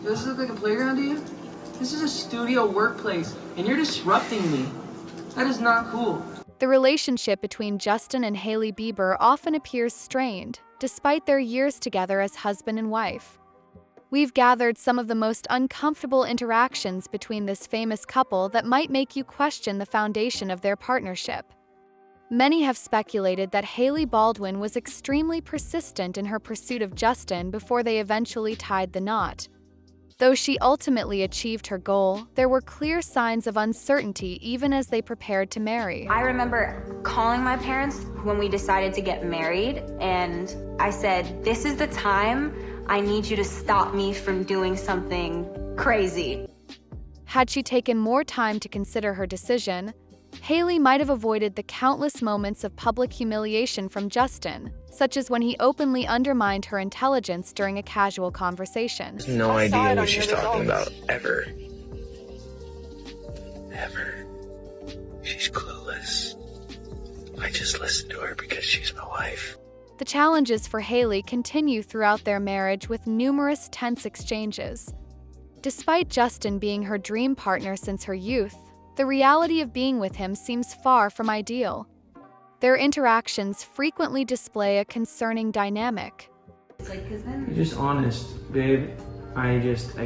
Does this look like a playground to you? This is a studio workplace, and you're disrupting me. That is not cool. The relationship between Justin and Hailey Bieber often appears strained, despite their years together as husband and wife. We've gathered some of the most uncomfortable interactions between this famous couple that might make you question the foundation of their partnership. Many have speculated that Hailey Baldwin was extremely persistent in her pursuit of Justin before they eventually tied the knot. Though she ultimately achieved her goal, there were clear signs of uncertainty even as they prepared to marry. I remember calling my parents when we decided to get married, and I said, "This is the time. I need you to stop me from doing something crazy." Had she taken more time to consider her decision, Hailey might have avoided the countless moments of public humiliation from Justin, such as when he openly undermined her intelligence during a casual conversation. No idea what she's talking about, ever. Ever. She's clueless. I just listen to her because she's my wife. The challenges for Hailey continue throughout their marriage with numerous tense exchanges. Despite Justin being her dream partner since her youth, the reality of being with him seems far from ideal. Their interactions frequently display a concerning dynamic. You're just honest, babe. I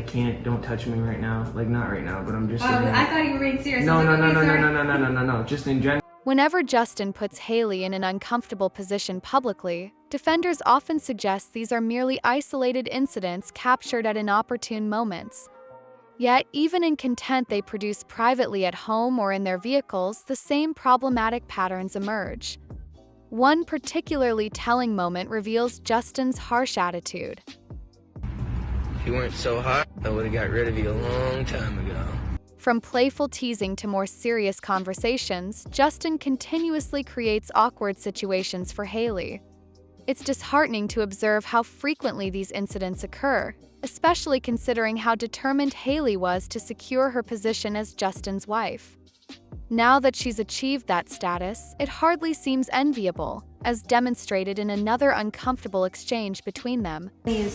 can't, don't touch me right now. Like, not right now, but I'm just saying. I thought you were being serious. No, just in general. Whenever Justin puts Hailey in an uncomfortable position publicly, defenders often suggest these are merely isolated incidents captured at inopportune moments. Yet, even in content they produce privately at home or in their vehicles, the same problematic patterns emerge. One particularly telling moment reveals Justin's harsh attitude. If you weren't so hot, I would have got rid of you a long time ago. From playful teasing to more serious conversations, Justin continuously creates awkward situations for Hailey. It's disheartening to observe how frequently these incidents occur, especially considering how determined Hailey was to secure her position as Justin's wife. Now that she's achieved that status, it hardly seems enviable, as demonstrated in another uncomfortable exchange between them. It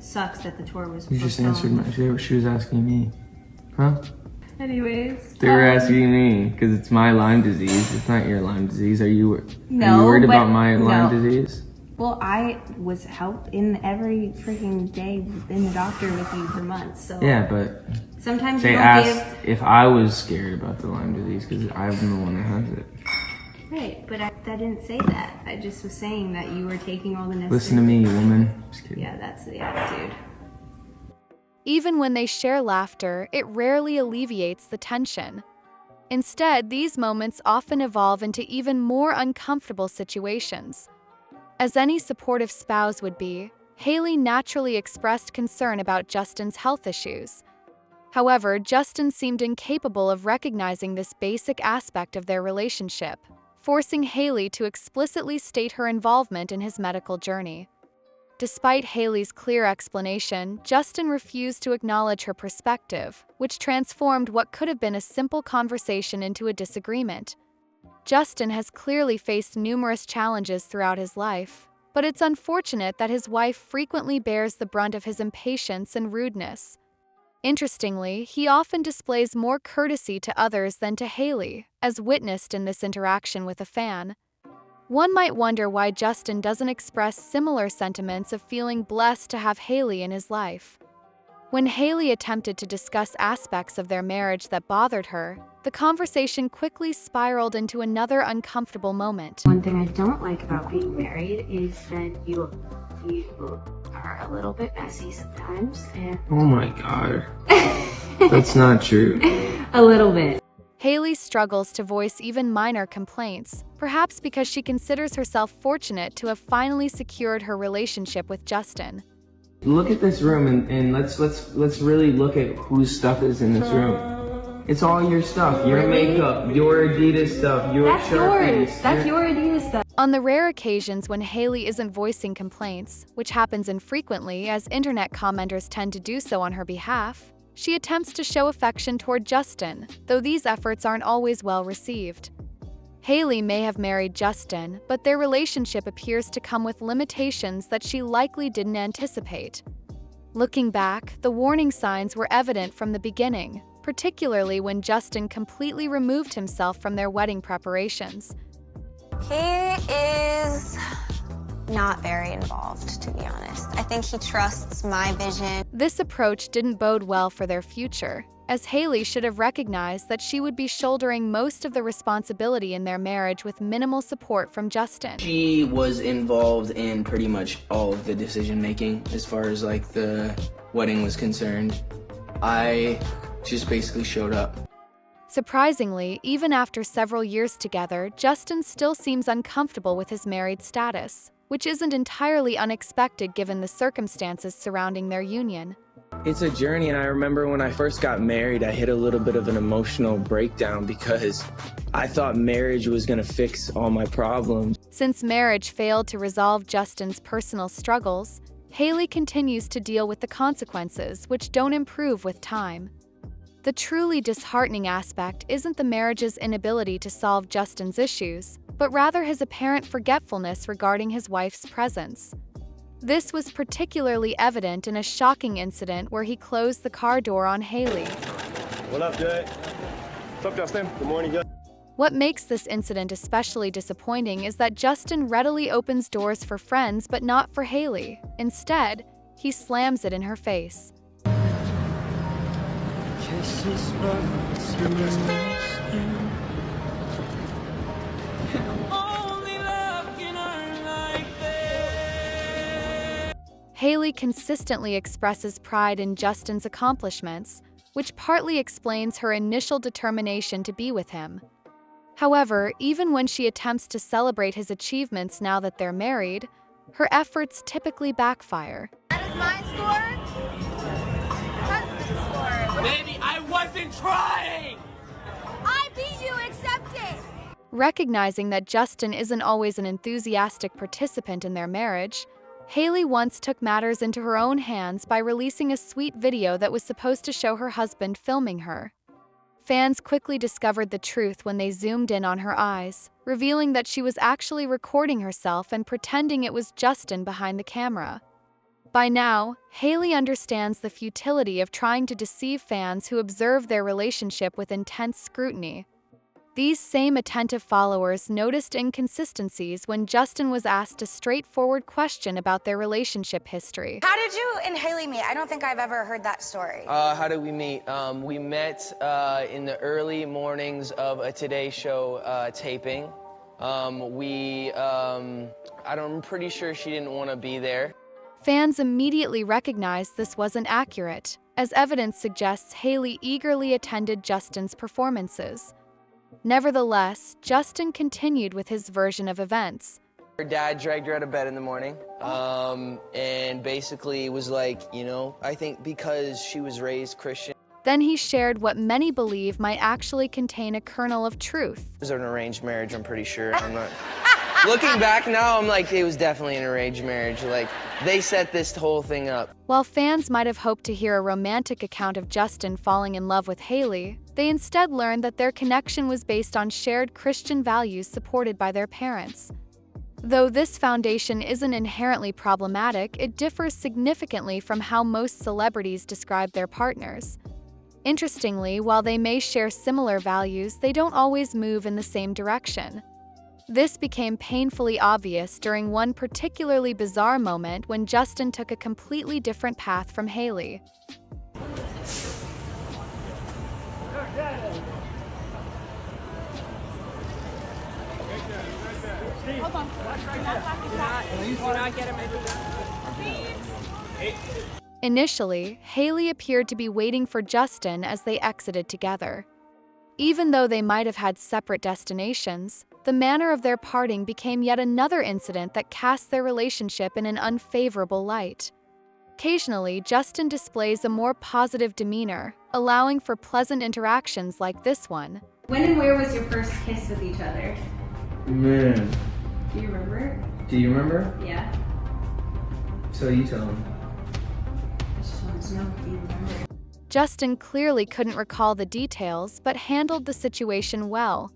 sucks that the tour was You just postponed. answered she was asking me. Huh? Anyways. They were asking me, because it's my Lyme disease. It's not your Lyme disease. Are you No, worried but- about my Lyme no. disease? Well, I was in every freaking day in the doctor with you for months, so. Yeah, but Sometimes they you don't asked if I was scared about the Lyme disease, because I'm the one that has it. Right, but I didn't say that. I just was saying that you were taking all the necessary. Listen to me, woman. Just kidding. Yeah, that's the attitude. Even when they share laughter, it rarely alleviates the tension. Instead, these moments often evolve into even more uncomfortable situations. As any supportive spouse would be, Hailey naturally expressed concern about Justin's health issues. However, Justin seemed incapable of recognizing this basic aspect of their relationship, forcing Hailey to explicitly state her involvement in his medical journey. Despite Hailey's clear explanation, Justin refused to acknowledge her perspective, which transformed what could have been a simple conversation into a disagreement. Justin has clearly faced numerous challenges throughout his life, but it's unfortunate that his wife frequently bears the brunt of his impatience and rudeness. Interestingly, he often displays more courtesy to others than to Hailey, as witnessed in this interaction with a fan. One might wonder why Justin doesn't express similar sentiments of feeling blessed to have Hailey in his life. When Hailey attempted to discuss aspects of their marriage that bothered her, the conversation quickly spiraled into another uncomfortable moment. One thing I don't like about being married is that you are a little bit messy sometimes, and Oh my god. That's not true. a little bit. Hailey struggles to voice even minor complaints, perhaps because she considers herself fortunate to have finally secured her relationship with Justin. Look at this room and let's really look at whose stuff is in this room. It's all your stuff. Your makeup, your Adidas stuff, your That's Sharpies. yours. That's your Adidas stuff. On the rare occasions when Hailey isn't voicing complaints, which happens infrequently as internet commenters tend to do so on her behalf, she attempts to show affection toward Justin, though these efforts aren't always well received. Hailey may have married Justin, but their relationship appears to come with limitations that she likely didn't anticipate. Looking back, the warning signs were evident from the beginning, particularly when Justin completely removed himself from their wedding preparations. He is not very involved, to be honest. I think he trusts my vision. This approach didn't bode well for their future, as Hailey should have recognized that she would be shouldering most of the responsibility in their marriage with minimal support from Justin. She was involved in pretty much all of the decision making as far as like the wedding was concerned. I just basically showed up. Surprisingly, even after several years together, Justin still seems uncomfortable with his married status, which isn't entirely unexpected given the circumstances surrounding their union. It's a journey, and I remember when I first got married, I hit a little bit of an emotional breakdown because I thought marriage was going to fix all my problems. Since marriage failed to resolve Justin's personal struggles, Hailey continues to deal with the consequences, which don't improve with time. The truly disheartening aspect isn't the marriage's inability to solve Justin's issues, but rather his apparent forgetfulness regarding his wife's presence. This was particularly evident in a shocking incident where he closed the car door on Hailey. What up, Jay? What's up, Justin? Good morning, Jay. What makes this incident especially disappointing is that Justin readily opens doors for friends but not for Hailey. Instead, he slams it in her face. Hailey consistently expresses pride in Justin's accomplishments, which partly explains her initial determination to be with him. However, even when she attempts to celebrate his achievements now that they're married, her efforts typically backfire. That is my score. Husband's score. Baby, I wasn't trying! I beat you, accept it! Recognizing that Justin isn't always an enthusiastic participant in their marriage, Hailey once took matters into her own hands by releasing a sweet video that was supposed to show her husband filming her. Fans quickly discovered the truth when they zoomed in on her eyes, revealing that she was actually recording herself and pretending it was Justin behind the camera. By now, Hailey understands the futility of trying to deceive fans who observe their relationship with intense scrutiny. These same attentive followers noticed inconsistencies when Justin was asked a straightforward question about their relationship history. How did you and Hailey meet? I don't think I've ever heard that story. How did we meet? We met in the early mornings of a Today Show taping. I'm pretty sure she didn't want to be there. Fans immediately recognized this wasn't accurate, as evidence suggests Hailey eagerly attended Justin's performances. Nevertheless, Justin continued with his version of events. Her dad dragged her out of bed in the morning, and basically was like, I think because she was raised Christian. Then he shared what many believe might actually contain a kernel of truth. It was an arranged marriage, I'm pretty sure. I'm not... Looking back now, I'm like, it was definitely an arranged marriage. Like, they set this whole thing up. While fans might have hoped to hear a romantic account of Justin falling in love with Hailey, they instead learned that their connection was based on shared Christian values supported by their parents. Though this foundation isn't inherently problematic, it differs significantly from how most celebrities describe their partners. Interestingly, while they may share similar values, they don't always move in the same direction. This became painfully obvious during one particularly bizarre moment when Justin took a completely different path from Hailey. Hold on. Initially, Hailey appeared to be waiting for Justin as they exited together. Even though they might have had separate destinations, the manner of their parting became yet another incident that cast their relationship in an unfavorable light. Occasionally, Justin displays a more positive demeanor, allowing for pleasant interactions like this one. When and where was your first kiss with each other? Man. Do you remember? Do you remember? Yeah. So you tell him. I just wanted to know if you remember. Justin clearly couldn't recall the details, but handled the situation well.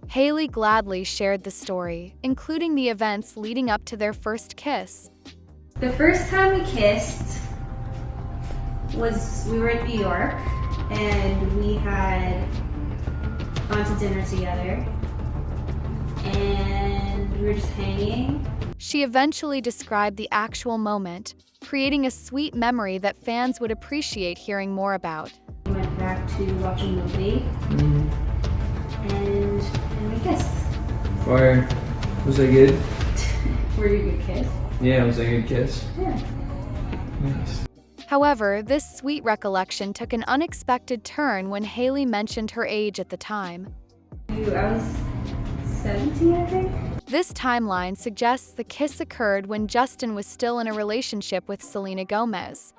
Hailey gladly shared the story, including the events leading up to their first kiss. The first time we kissed, was we were in New York and we had gone to dinner together and we were just hanging. She eventually described the actual moment, creating a sweet memory that fans would appreciate hearing more about. We went back to watch a movie and we kissed. Fire. Was that good? Were you a good kiss? Yeah, was that a good kiss? Yeah. Nice. However, this sweet recollection took an unexpected turn when Hailey mentioned her age at the time. I was 17, I think. This timeline suggests the kiss occurred when Justin was still in a relationship with Selena Gomez.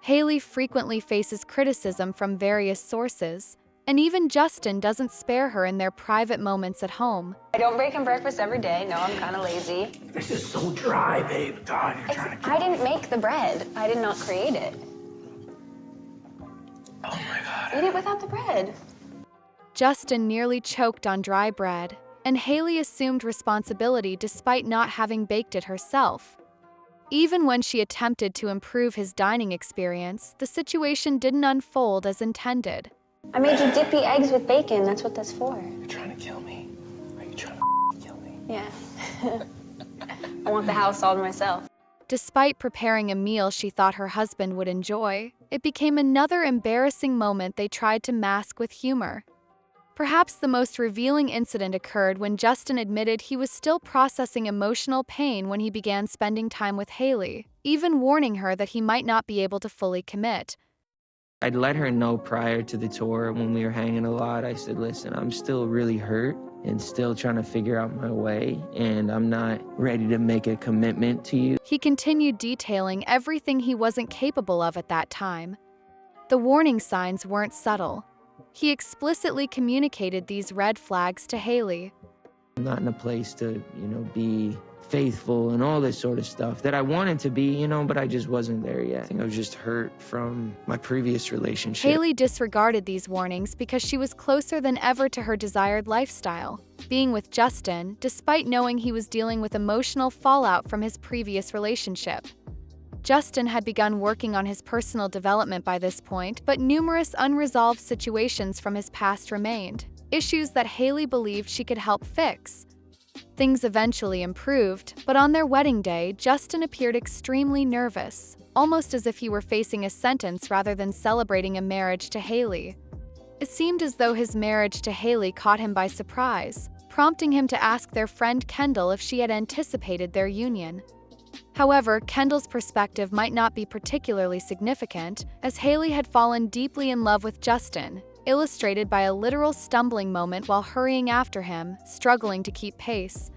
Hailey frequently faces criticism from various sources, and even Justin doesn't spare her in their private moments at home. I don't bake him breakfast every day. No, I'm kind of lazy. This is so dry, babe. God, you're trying to... I didn't make the bread. I did not create it. Oh my God. Eat it without the bread. Justin nearly choked on dry bread, and Hailey assumed responsibility despite not having baked it herself. Even when she attempted to improve his dining experience, the situation didn't unfold as intended. I made you dippy eggs with bacon. That's what that's for. You're trying to kill me. Are you trying to kill me? Yeah. I want the house all to myself. Despite preparing a meal she thought her husband would enjoy, it became another embarrassing moment they tried to mask with humor. Perhaps the most revealing incident occurred when Justin admitted he was still processing emotional pain when he began spending time with Hailey, even warning her that he might not be able to fully commit. I'd let her know prior to the tour when we were hanging a lot. I said, listen, I'm still really hurt and still trying to figure out my way, and I'm not ready to make a commitment to you. He continued detailing everything he wasn't capable of at that time. The warning signs weren't subtle. He explicitly communicated these red flags to Hailey. I'm not in a place to, be faithful and all this sort of stuff that I wanted to be, but I just wasn't there yet. I think I was just hurt from my previous relationship. Hailey disregarded these warnings because she was closer than ever to her desired lifestyle, being with Justin, despite knowing he was dealing with emotional fallout from his previous relationship. Justin had begun working on his personal development by this point, but numerous unresolved situations from his past remained, issues that Hailey believed she could help fix. Things eventually improved, but on their wedding day, Justin appeared extremely nervous, almost as if he were facing a sentence rather than celebrating a marriage to Hailey. It seemed as though his marriage to Hailey caught him by surprise, prompting him to ask their friend Kendall if she had anticipated their union. However, Kendall's perspective might not be particularly significant, as Hailey had fallen deeply in love with Justin, illustrated by a literal stumbling moment while hurrying after him, struggling to keep pace.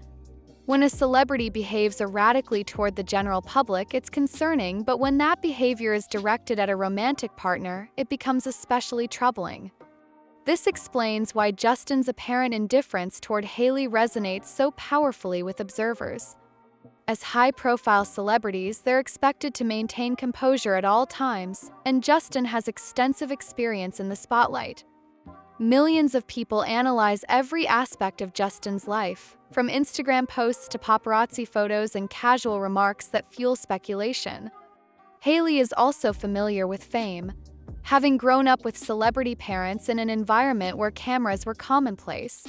When a celebrity behaves erratically toward the general public, it's concerning, but when that behavior is directed at a romantic partner, it becomes especially troubling. This explains why Justin's apparent indifference toward Hailey resonates so powerfully with observers. As high-profile celebrities, they're expected to maintain composure at all times, and Justin has extensive experience in the spotlight. Millions of people analyze every aspect of Justin's life, from Instagram posts to paparazzi photos and casual remarks that fuel speculation. Hailey is also familiar with fame, having grown up with celebrity parents in an environment where cameras were commonplace.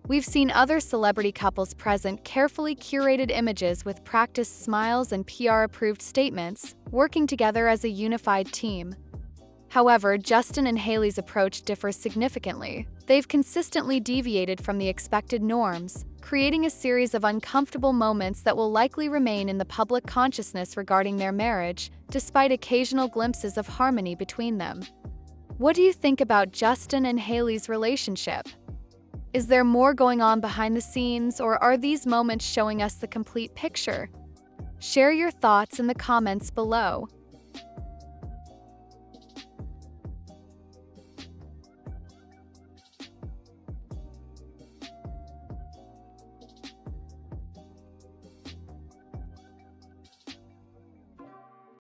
We've seen other celebrity couples present carefully curated images with practiced smiles and PR-approved statements, working together as a unified team. However, Justin and Hailey's approach differs significantly. They've consistently deviated from the expected norms, creating a series of uncomfortable moments that will likely remain in the public consciousness regarding their marriage, despite occasional glimpses of harmony between them. What do you think about Justin and Hailey's relationship? Is there more going on behind the scenes, or are these moments showing us the complete picture? Share your thoughts in the comments below.